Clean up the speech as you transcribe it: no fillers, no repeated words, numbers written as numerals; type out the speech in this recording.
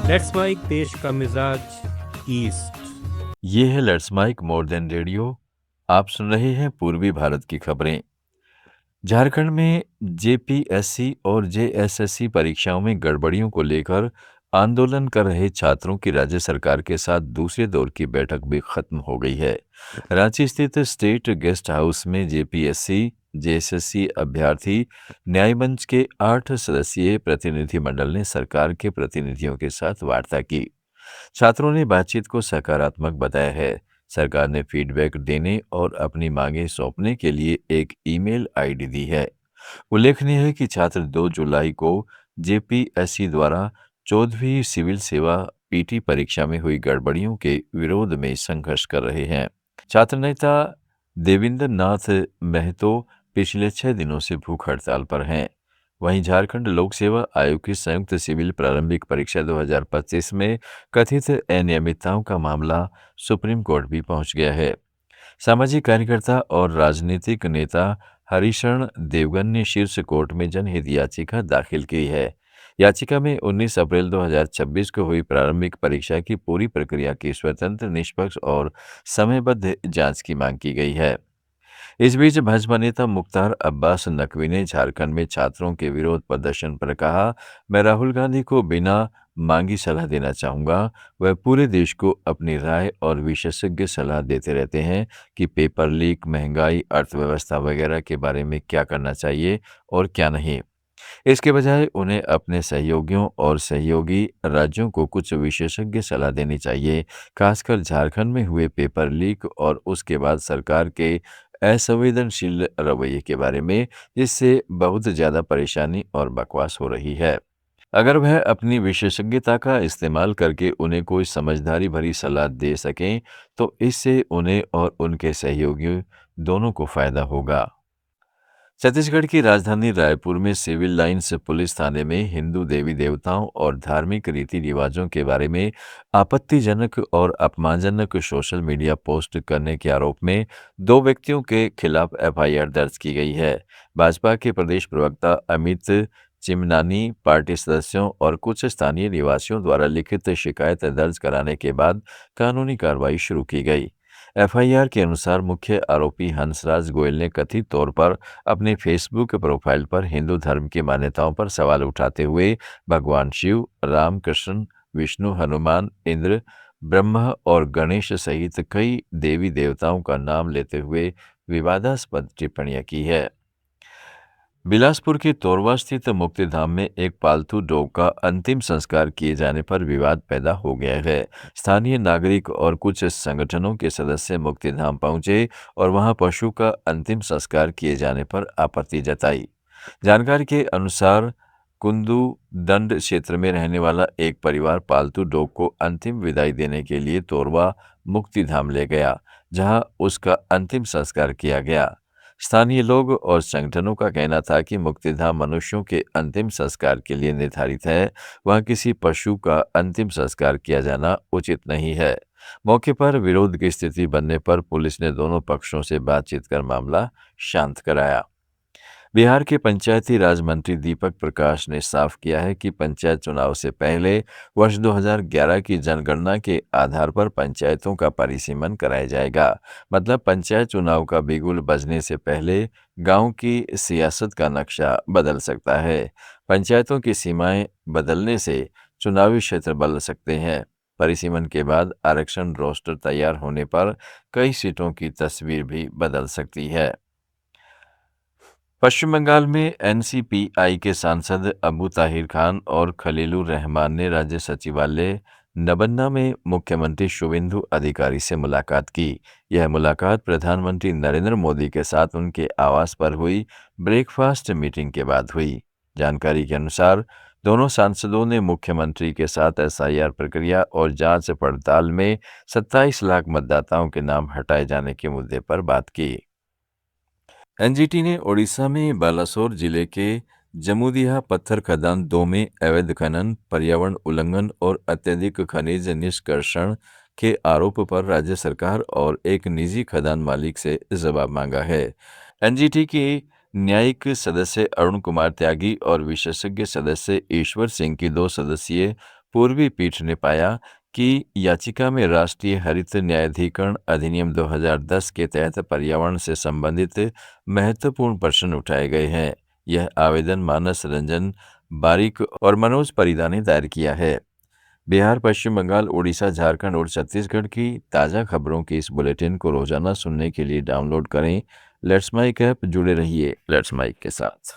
Let's mic देश का मिजाज ईस्ट। ये है let's mike more than radio. आप सुन रहे हैं पूर्वी भारत की खबरें। झारखंड में जेपीएससी और जेएसएससी परीक्षाओं में गड़बड़ियों को लेकर आंदोलन कर रहे छात्रों की राज्य सरकार के साथ दूसरे दौर की बैठक भी खत्म हो गई है। रांची स्थित स्टेट गेस्ट हाउस में जेपीएससी जेएसएससी अभ्यर्थी न्याय मंच के 8 सदस्यीय प्रतिनिधिमंडल ने सरकार के प्रतिनिधियों के साथ वार्ता की। छात्रों ने बातचीत को सकारात्मक बताया है। सरकार ने फीडबैक देने और अपनी मांगें सौंपने के लिए एक ईमेल आईडी दी है। उल्लेखनीय है कि छात्र 2 जुलाई को जेपीएससी द्वारा 14वीं सिविल सेवा पीटी परीक्षा में हुई गड़बड़ियों के विरोध में संघर्ष कर रहे हैं। छात्र नेता देवेंद्र नाथ महतो पिछले 6 दिनों से भूख हड़ताल पर हैं। वहीं झारखंड लोक सेवा आयोग की संयुक्त सिविल प्रारंभिक परीक्षा 2025 में कथित अनियमितताओं का मामला सुप्रीम कोर्ट भी पहुंच गया है। सामाजिक कार्यकर्ता और राजनीतिक नेता हरिशरण देवगन ने शीर्ष कोर्ट में जनहित याचिका दाखिल की है। याचिका में 19 अप्रैल 2026 को हुई प्रारंभिक परीक्षा की पूरी प्रक्रिया की स्वतंत्र, निष्पक्ष और समयबद्ध जांच की मांग की गई है। इस बीच भाजपा नेता मुख्तार अब्बास नकवी ने झारखंड में छात्रों के विरोध प्रदर्शन पर कहा, मैं राहुल गांधी को बिना मांगी सलाह देना चाहूंगा। वह पूरे देश को अपनी राय और विशेषज्ञ सलाह देते रहते हैं कि पेपर लीक, महंगाई, अर्थव्यवस्था वगैरह के बारे में क्या करना चाहिए और क्या नहीं। इसके बजाय उन्हें अपने सहयोगियों और सहयोगी राज्यों को कुछ विशेषज्ञ सलाह देनी चाहिए, खासकर झारखंड में हुए पेपर लीक और उसके बाद सरकार के असंवेदनशील रवैये के बारे में, जिससे बहुत ज़्यादा परेशानी और बकवास हो रही है। अगर वह अपनी विशेषज्ञता का इस्तेमाल करके उन्हें कोई समझदारी भरी सलाह दे सकें, तो इससे उन्हें और उनके सहयोगियों दोनों को फायदा होगा। छत्तीसगढ़ की राजधानी रायपुर में सिविल लाइन्स पुलिस थाने में हिंदू देवी देवताओं और धार्मिक रीति रिवाजों के बारे में आपत्तिजनक और अपमानजनक सोशल मीडिया पोस्ट करने के आरोप में 2 व्यक्तियों के खिलाफ एफआईआर दर्ज की गई है। भाजपा के प्रदेश प्रवक्ता अमित चिमनानी, पार्टी सदस्यों और कुछ स्थानीय निवासियों द्वारा लिखित शिकायत दर्ज कराने के बाद कानूनी कार्रवाई शुरू की गई। एफआईआर के अनुसार मुख्य आरोपी हंसराज गोयल ने कथित तौर पर अपने फेसबुक प्रोफाइल पर हिंदू धर्म की मान्यताओं पर सवाल उठाते हुए भगवान शिव, राम, कृष्ण, विष्णु, हनुमान, इंद्र, ब्रह्मा और गणेश सहित कई देवी देवताओं का नाम लेते हुए विवादास्पद टिप्पणियां की है। बिलासपुर के तोरवा स्थित मुक्तिधाम में एक पालतू डॉग का अंतिम संस्कार किए जाने पर विवाद पैदा हो गया है। स्थानीय नागरिक और कुछ संगठनों के सदस्य मुक्तिधाम पहुंचे और वहां पशु का अंतिम संस्कार किए जाने पर आपत्ति जताई। जानकारी के अनुसार कुंदू दंड क्षेत्र में रहने वाला एक परिवार पालतू डॉग को अंतिम विदाई देने के लिए तोरवा मुक्तिधाम ले गया, जहां उसका अंतिम संस्कार किया गया। स्थानीय लोग और संगठनों का कहना था कि मुक्तिधाम मनुष्यों के अंतिम संस्कार के लिए निर्धारित है, वहां किसी पशु का अंतिम संस्कार किया जाना उचित नहीं है। मौके पर विरोध की स्थिति बनने पर पुलिस ने दोनों पक्षों से बातचीत कर मामला शांत कराया। बिहार के पंचायती राज मंत्री दीपक प्रकाश ने साफ किया है कि पंचायत चुनाव से पहले वर्ष 2011 की जनगणना के आधार पर पंचायतों का परिसीमन कराया जाएगा। मतलब पंचायत चुनाव का बिगुल बजने से पहले गांव की सियासत का नक्शा बदल सकता है। पंचायतों की सीमाएं बदलने से चुनावी क्षेत्र बदल सकते हैं। परिसीमन के बाद आरक्षण रोस्टर तैयार होने पर कई सीटों की तस्वीर भी बदल सकती है। पश्चिम बंगाल में एनसीपीआई के सांसद अबू ताहिर खान और खलीलुर रहमान ने राज्य सचिवालय नबन्ना में मुख्यमंत्री शुभेंदु अधिकारी से मुलाकात की। यह मुलाकात प्रधानमंत्री नरेंद्र मोदी के साथ उनके आवास पर हुई ब्रेकफास्ट मीटिंग के बाद हुई। जानकारी के अनुसार दोनों सांसदों ने मुख्यमंत्री के साथ एसआईआर प्रक्रिया और जांच पड़ताल में 27 लाख मतदाताओं के नाम हटाए जाने के मुद्दे पर बात की। एनजीटी ने ओडिशा में बालासोर जिले के जमुदिया पत्थर खदान 2 में अवैध खनन, पर्यावरण उल्लंघन और अत्यधिक खनिज निष्कर्षण के आरोप पर राज्य सरकार और एक निजी खदान मालिक से जवाब मांगा है। एनजीटी के न्यायिक सदस्य अरुण कुमार त्यागी और विशेषज्ञ सदस्य ईश्वर सिंह की 2 सदस्यीय पूर्वी पीठ ने पाया कि याचिका में राष्ट्रीय हरित न्यायाधिकरण अधिनियम 2010 के तहत पर्यावरण से संबंधित महत्वपूर्ण प्रश्न उठाए गए हैं। यह आवेदन मानस रंजन बारिक और मनोज परिदा ने दायर किया है। बिहार, पश्चिम बंगाल, उड़ीसा, झारखंड और छत्तीसगढ़ की ताज़ा खबरों के इस बुलेटिन को रोजाना सुनने के लिए डाउनलोड करें लेट्स माइक ऐप। जुड़े रहिए लेट्स माइक के साथ।